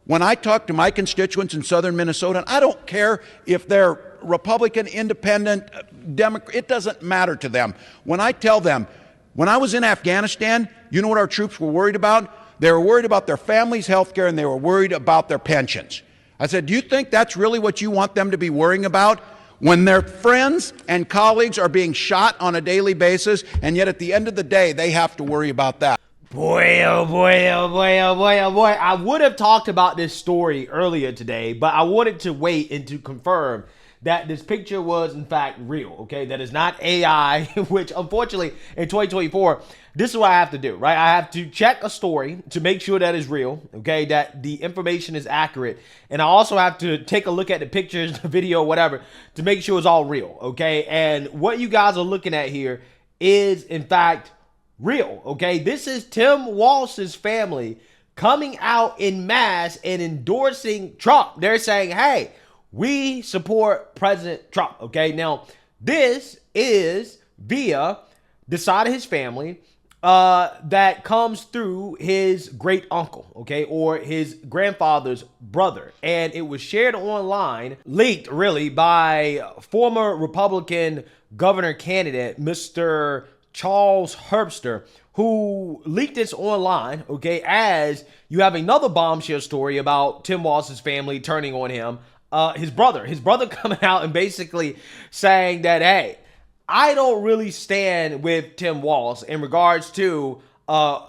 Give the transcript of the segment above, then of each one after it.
When I talk to my constituents in southern Minnesota, and I don't care if they're Republican, Independent, Democrat, it doesn't matter to them. When I tell them, when I was in Afghanistan, you know what our troops were worried about? They were worried about their families' health care, and they were worried about their pensions. I said, do you think that's really what you want them to be worrying about? When their friends and colleagues are being shot on a daily basis, and yet at the end of the day, they have to worry about that. Boy, oh boy, oh boy, oh boy, oh boy. I would have talked about this story earlier today, but I wanted to wait and to confirm that this picture was in fact real, okay? That is not AI, which unfortunately in 2024, this is what I have to do, right? I have to check a story to make sure that is real, okay? That the information is accurate. And I also have to take a look at the pictures, the video, whatever, to make sure it's all real, okay? And what you guys are looking at here is in fact real, okay? This is Tim Walz's family coming out in mass and endorsing Trump. They're saying, hey, we support President Trump, okay? Now, this is via the side of his family that comes through his great uncle, okay, or his grandfather's brother. And it was shared online, leaked really, by former Republican governor candidate, Mr. Charles Herbster, who leaked this online, okay, as you have another bombshell story about Tim Walz's family turning on him. His brother coming out and basically saying that, hey, I don't really stand with Tim Walz in regards to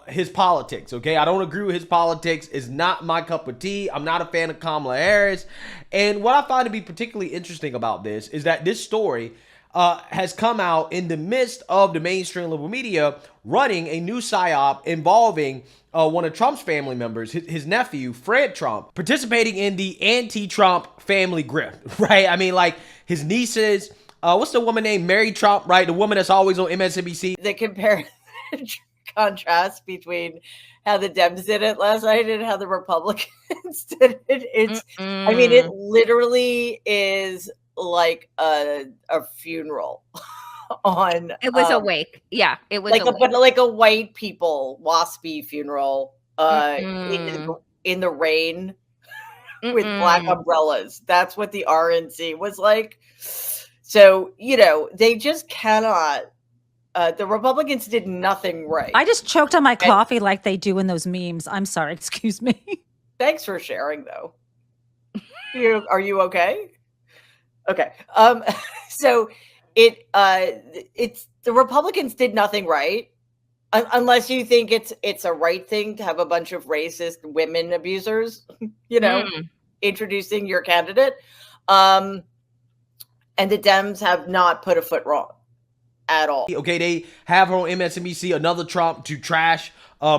his politics, okay? I don't agree with his politics. It's not my cup of tea. I'm not a fan of Kamala Harris. And what I find to be particularly interesting about this is that this story has come out in the midst of the mainstream liberal media running a new psyop involving one of Trump's family members, his nephew, Fred Trump, participating in the anti-Trump family grift, right? I mean, like his nieces, what's the woman named Mary Trump, right? The woman that's always on MSNBC. The contrast between how the Dems did it last night and how the Republicans did it. I mean, it literally is like a funeral on it was a wake. Yeah, it was like a white people waspy funeral in the rain with black umbrellas. That's what the RNC was like. So, you know, they just cannot. The Republicans did nothing right. I just choked on my coffee like they do in those memes. I'm sorry, excuse me. Thanks for sharing, though. Are you okay? Okay. So it's the Republicans did nothing right, unless you think it's a right thing to have a bunch of racist women abusers, you know, introducing your candidate. And the Dems have not put a foot wrong at all. Okay, they have her on MSNBC, another Trump, to trash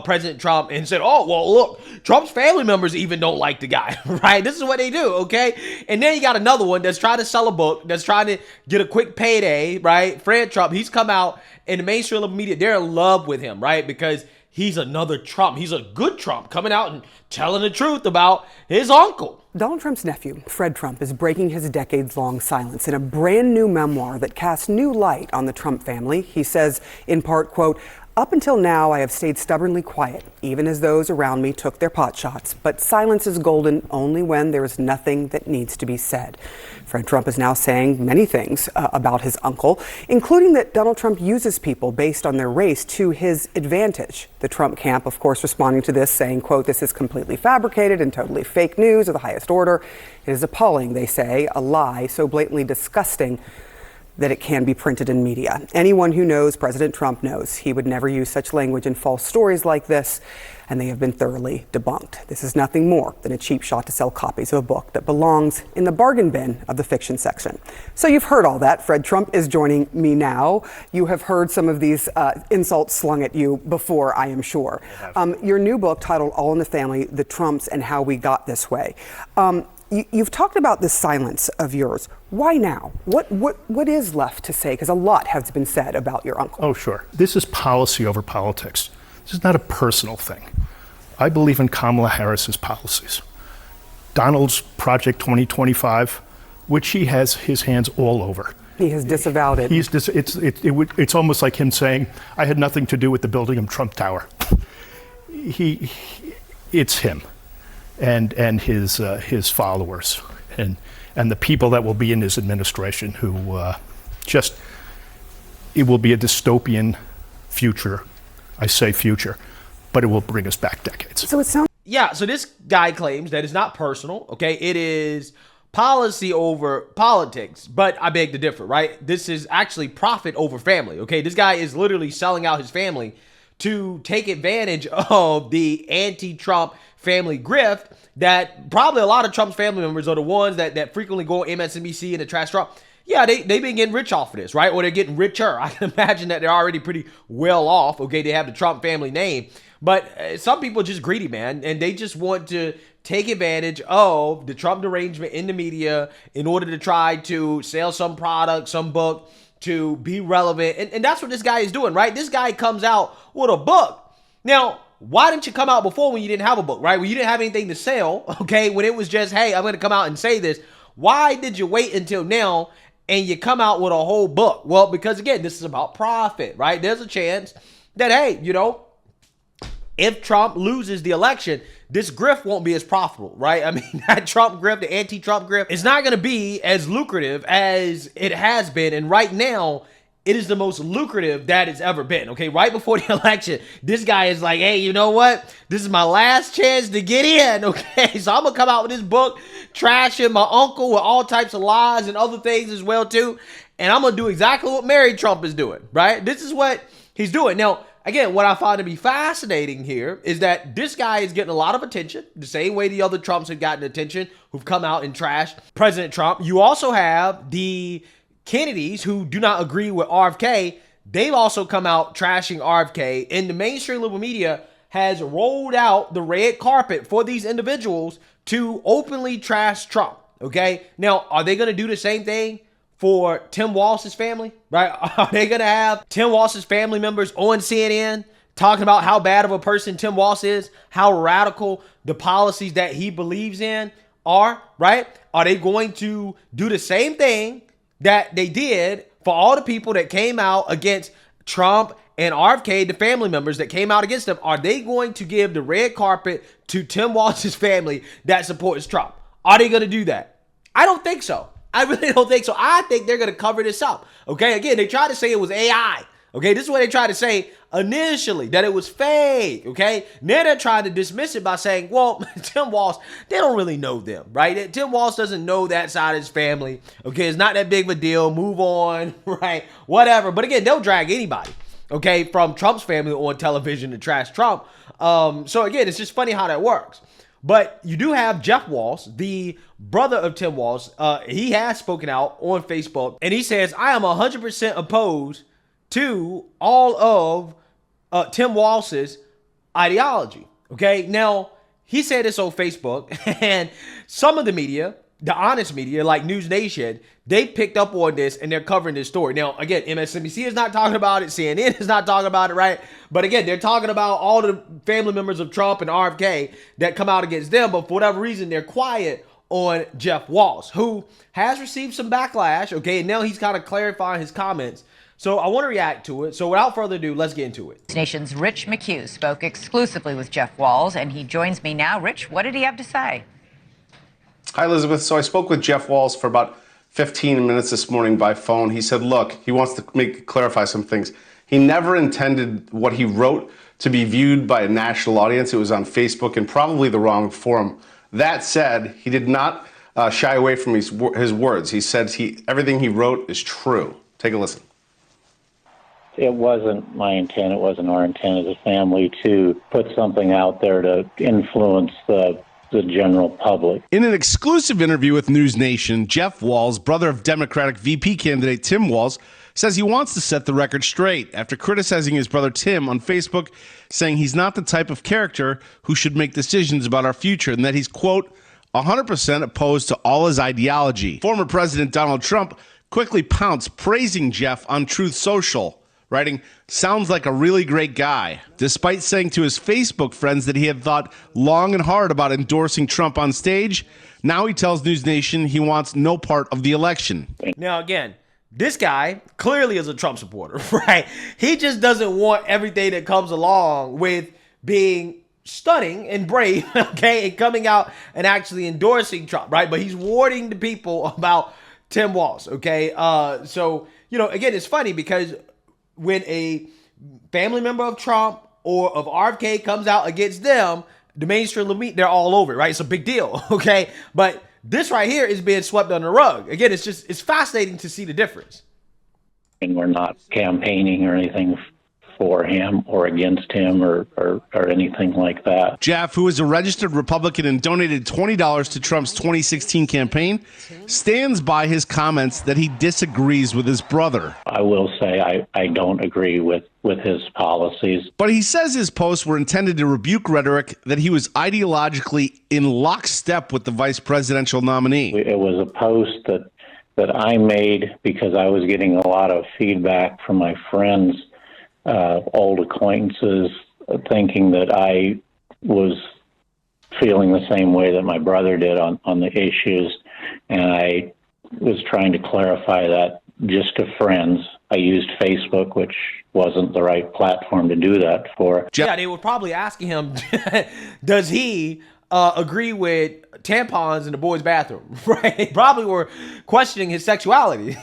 President Trump and said, oh, well, look, Trump's family members even don't like the guy, right? This is what they do, okay? And then you got another one that's trying to sell a book, that's trying to get a quick payday, right? Fred Trump, he's come out in the mainstream media. They're in love with him, right? Because he's another Trump. He's a good Trump coming out and telling the truth about his uncle. Donald Trump's nephew, Fred Trump, is breaking his decades-long silence in a brand new memoir that casts new light on the Trump family. He says, in part, quote, "Up until now, I have stayed stubbornly quiet, even as those around me took their pot shots. But silence is golden only when there is nothing that needs to be said." Fred Trump is now saying many things about his uncle, including that Donald Trump uses people based on their race to his advantage. The Trump camp, of course, responding to this, saying, quote, "This is completely fabricated and totally fake news of the highest order. It is appalling," they say, "a lie so blatantly disgusting that it can be printed in media." Anyone who knows President Trump knows he would never use such language in false stories like this, and they have been thoroughly debunked. This is nothing more than a cheap shot to sell copies of a book that belongs in the bargain bin of the fiction section. So you've heard all that. Fred Trump is joining me now. You have heard some of these insults slung at you before, I am sure. Your new book titled All in the Family, The Trumps and How We Got This Way. You've talked about this silence of yours. Why now? What is left to say? Because a lot has been said about your uncle. Oh, sure. This is policy over politics. This is not a personal thing. I believe in Kamala Harris's policies. Donald's Project 2025, which he has his hands all over. He has disavowed it. It's almost like him saying, "I had nothing to do with the building of Trump Tower." It's him. and his followers and the people that will be in his administration who it will be a dystopian future. I say future, but it will bring us back decades. So it sounds. Yeah, so this guy claims that it's not personal, okay? It is policy over politics, but I beg to differ, right? This is actually profit over family, okay? This guy is literally selling out his family to take advantage of the anti-Trump family grift that probably a lot of Trump's family members are the ones that frequently go on MSNBC and to trash Trump. Yeah, they've been getting rich off of this, right? Or they're getting richer. I can imagine that they're already pretty well off, okay? They have the Trump family name. But some people are just greedy, man, and they just want to take advantage of the Trump derangement in the media in order to try to sell some product, some book, to be relevant. And that's what this guy is doing, right? This guy comes out with a book. Now, why didn't you come out before when you didn't have a book, right? When you didn't have anything to sell, okay? When it was just, hey, I'm going to come out and say this. Why did you wait until now and you come out with a whole book? Well, because, again, this is about profit, right? There's a chance that, hey, you know, if Trump loses the election, this grift won't be as profitable, right? I mean, that Trump grift, the anti-Trump grift, is not going to be as lucrative as it has been. And right now, it is the most lucrative that it's ever been, okay? Right before the election, this guy is like, hey, you know what? This is my last chance to get in, okay? So I'm going to come out with this book, trashing my uncle with all types of lies and other things as well, too. And I'm going to do exactly what Mary Trump is doing, right? This is what he's doing. Now, again, what I find to be fascinating here is that this guy is getting a lot of attention, the same way the other Trumps have gotten attention, who've come out and trashed President Trump. You also have the Kennedys who do not agree with RFK. They've also come out trashing RFK, and the mainstream liberal media has rolled out the red carpet for these individuals to openly trash Trump, okay? Now, are they going to do the same thing for Tim Walz's family, right? Are they going to have Tim Walz's family members on CNN talking about how bad of a person Tim Walz is, how radical the policies that he believes in are, right? Are they going to do the same thing that they did for all the people that came out against Trump and RFK, the family members that came out against them? Are they going to give the red carpet to Tim Walz's family that supports Trump? Are they going to do that? I don't think so. I really don't think so. I think they're going to cover this up. Okay, again, they tried to say it was AI. Okay, this is what they tried to say initially, that it was fake. Okay, now they're trying to dismiss it by saying, well, Tim Walz, they don't really know them, right? Tim Walz doesn't know that side of his family. Okay, it's not that big of a deal. Move on, right? Whatever. But again, they'll drag anybody, okay, from Trump's family on television to trash Trump. So again, it's just funny how that works. But you do have Jeff Walz, the brother of Tim Walz. He has spoken out on Facebook, and he says, I am 100% opposed to all of Tim Walz's ideology. Okay, now, he said this on Facebook, and some of the media, the honest media, like News Nation, they picked up on this, and they're covering this story. Now, again, MSNBC is not talking about it. CNN is not talking about it, right? But again, they're talking about all the family members of Trump and RFK that come out against them. But for whatever reason, they're quiet on Jeff Walz, who has received some backlash. Okay, and now he's kind of clarifying his comments. So I want to react to it. So without further ado, let's get into it. Nation's Rich McHugh spoke exclusively with Jeff Walz, and he joins me now. Rich, what did he have to say? Hi, Elizabeth. So I spoke with Jeff Walz for about 15 minutes this morning by phone. He said, look, he wants to clarify some things. He never intended what he wrote to be viewed by a national audience. It was on Facebook and probably the wrong forum. That said, he did not shy away from his words. He said everything he wrote is true. Take a listen. It wasn't my intent, it wasn't our intent as a family to put something out there to influence the general public. In an exclusive interview with News Nation, Jeff Walz, brother of Democratic VP candidate Tim Walz, says he wants to set the record straight after criticizing his brother Tim on Facebook, saying he's not the type of character who should make decisions about our future and that he's, quote, 100% opposed to all his ideology. Former President Donald Trump quickly pounced, praising Jeff on Truth Social, writing, sounds like a really great guy, despite saying to his Facebook friends that he had thought long and hard about endorsing Trump on stage. Now he tells News Nation he wants no part of the election. Now, again, this guy clearly is a Trump supporter, right? He just doesn't want everything that comes along with being stunning and brave, okay, and coming out and actually endorsing Trump, right? But he's warning the people about Tim Walz, okay? So, again, it's funny because when a family member of Trump or of RFK comes out against them, the mainstream media, they're all over it, right? It's a big deal, okay? But this right here is being swept under the rug. Again, it's fascinating to see the difference. And we're not campaigning or anything for him or against him or anything like that. Jeff, who is a registered Republican and donated $20 to Trump's 2016 campaign, stands by his comments that he disagrees with his brother. I will say I don't agree with his policies. But he says his posts were intended to rebuke rhetoric that he was ideologically in lockstep with the vice presidential nominee. It was a post that I made because I was getting a lot of feedback from my friends, old acquaintances, thinking that I was feeling the same way that my brother did on the issues. And I was trying to clarify that just to friends. I used Facebook, which wasn't the right platform to do that for. Yeah, they were probably asking him, does he agree with tampons in the boys' bathroom, right? They probably were questioning his sexuality.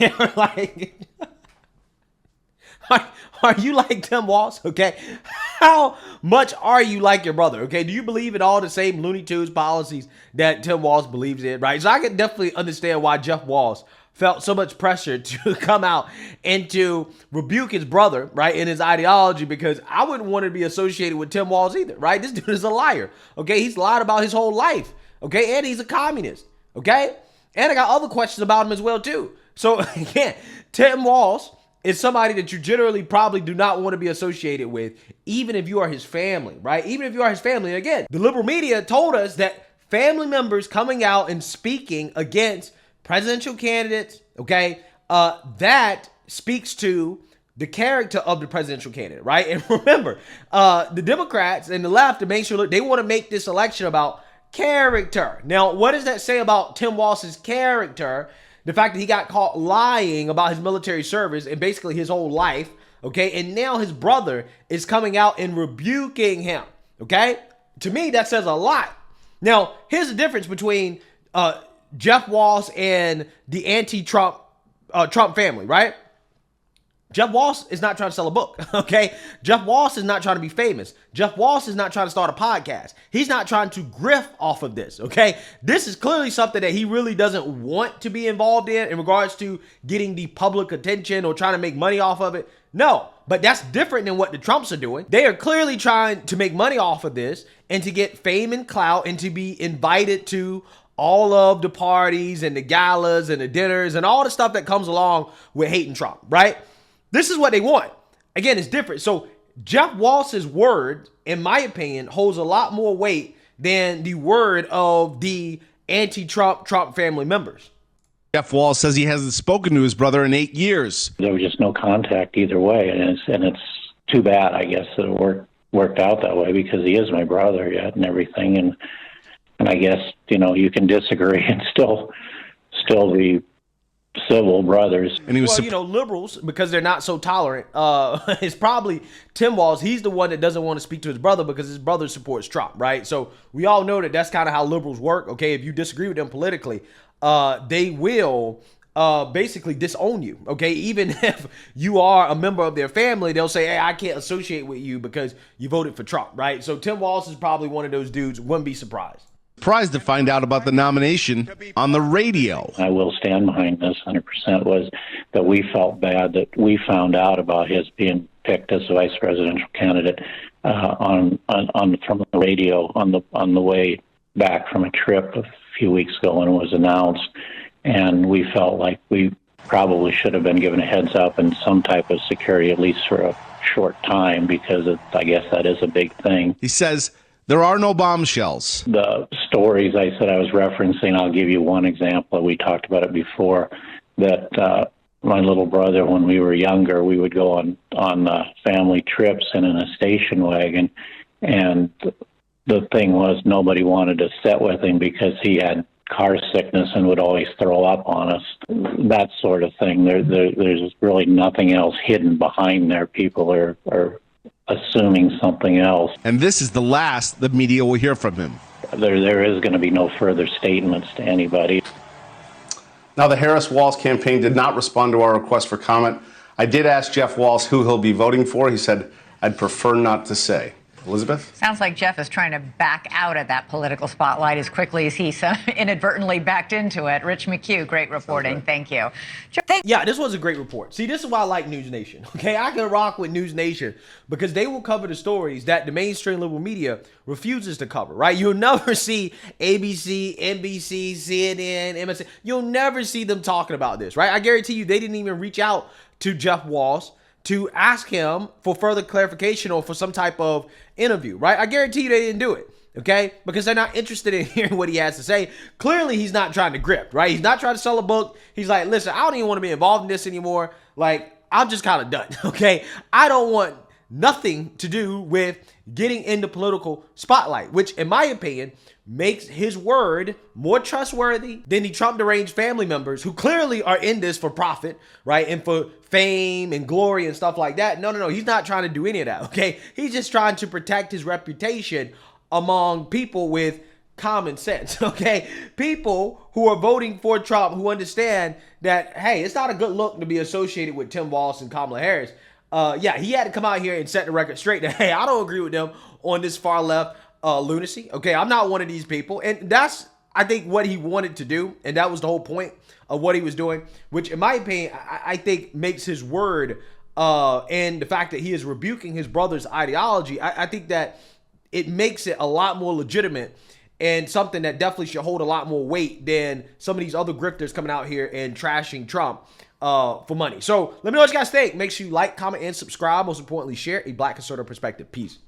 Like, are you like Tim Walz? Okay. How much are you like your brother? Okay. Do you believe in all the same Looney Tunes policies that Tim Walz believes in? Right. So I can definitely understand why Jeff Walz felt so much pressure to come out and to rebuke his brother, right, in his ideology, because I wouldn't want to be associated with Tim Walz either, right? This dude is a liar. Okay. He's lied about his whole life. Okay. And he's a communist. Okay. And I got other questions about him as well, too. So again, Tim Walz is somebody that you generally probably do not want to be associated with, even if you are his family, right? Even if you are his family. Again, the liberal media told us that family members coming out and speaking against presidential candidates, okay, that speaks to the character of the presidential candidate, right? And remember, the Democrats and the left, the mainstream, they want to make this election about character. Now, what does that say about Tim Walz's character? The fact that he got caught lying about his military service and basically his whole life, okay? And now his brother is coming out and rebuking him, okay? To me, that says a lot. Now, here's the difference between Jeff Walz and the anti-Trump Trump family, right? Jeff Walz is not trying to sell a book, okay? Jeff Walz is not trying to be famous. Jeff Walz is not trying to start a podcast. He's not trying to grift off of this, okay? This is clearly something that he really doesn't want to be involved in regards to getting the public attention or trying to make money off of it. No, but that's different than what the Trumps are doing. They are clearly trying to make money off of this and to get fame and clout and to be invited to all of the parties and the galas and the dinners and all the stuff that comes along with hating Trump, right? This is what they want. Again, it's different. So Jeff Walz's word, in my opinion, holds a lot more weight than the word of the anti-Trump Trump family members. Jeff Walz says he hasn't spoken to his brother in 8 years. There was just no contact either way, and it's too bad, I guess, that it worked out that way, because he is my brother yet and everything, and I guess, you can disagree and still be civil brothers. And he was liberals, because they're not so tolerant, it's probably Tim Walz. He's the one that doesn't want to speak to his brother because his brother supports Trump, right? So we all know that that's kind of how liberals work, okay? If you disagree with them politically, they will basically disown you, okay? Even if you are a member of their family, they'll say, hey, I can't associate with you because you voted for Trump, right? So Tim Walz is probably one of those dudes. Wouldn't be surprised. Surprised to find out about the nomination on the radio. I will stand behind this 100%, was that we felt bad that we found out about his being picked as the vice presidential candidate from the radio on the way back from a trip a few weeks ago when it was announced, and we felt like we probably should have been given a heads up and some type of security, at least for a short time, because I guess that is a big thing. He says there are no bombshells. The stories I said I was referencing, I'll give you one example. We talked about it before, that my little brother, when we were younger, we would go on family trips in a station wagon, and the thing was nobody wanted to sit with him because he had car sickness and would always throw up on us. That sort of thing. There's really nothing else hidden behind there. People are assuming something else. And this is the last the media will hear from him. There is going to be no further statements to anybody. Now, the Harris-Walz campaign did not respond to our request for comment. I did ask Jeff Walz who he'll be voting for. He said, "I'd prefer not to say." Elizabeth? Sounds like Jeff is trying to back out of that political spotlight as quickly as he inadvertently backed into it. Rich McHugh, great reporting. Thank you. Yeah, this was a great report. See, this is why I like News Nation. Okay, I can rock with News Nation because they will cover the stories that the mainstream liberal media refuses to cover, right? You'll never see ABC, NBC, CNN, MSN. You'll never see them talking about this, right? I guarantee you they didn't even reach out to Jeff Walz to ask him for further clarification or for some type of interview, right? I guarantee you they didn't do it, okay? Because they're not interested in hearing what he has to say. Clearly, he's not trying to grip, right? He's not trying to sell a book. He's like, listen, I don't even want to be involved in this anymore. Like, I'm just kind of done, okay? I don't want nothing to do with getting in the political spotlight, which, in my opinion, makes his word more trustworthy than the Trump deranged family members who clearly are in this for profit, right? And for fame and glory and stuff like that. No. He's not trying to do any of that, okay? He's just trying to protect his reputation among people with common sense, okay? People who are voting for Trump who understand that, hey, it's not a good look to be associated with Tim Walz and Kamala Harris. Yeah, he had to come out here and set the record straight that, hey, I don't agree with them on this far left lunacy. Okay, I'm not one of these people. And that's, I think, what he wanted to do. And that was the whole point of what he was doing, which in my opinion, I think makes his word and the fact that he is rebuking his brother's ideology, I think that it makes it a lot more legitimate and something that definitely should hold a lot more weight than some of these other grifters coming out here and trashing Trump for money. So let me know what you guys think. Make sure you like, comment, and subscribe. Most importantly, share a Black conservative perspective. Peace.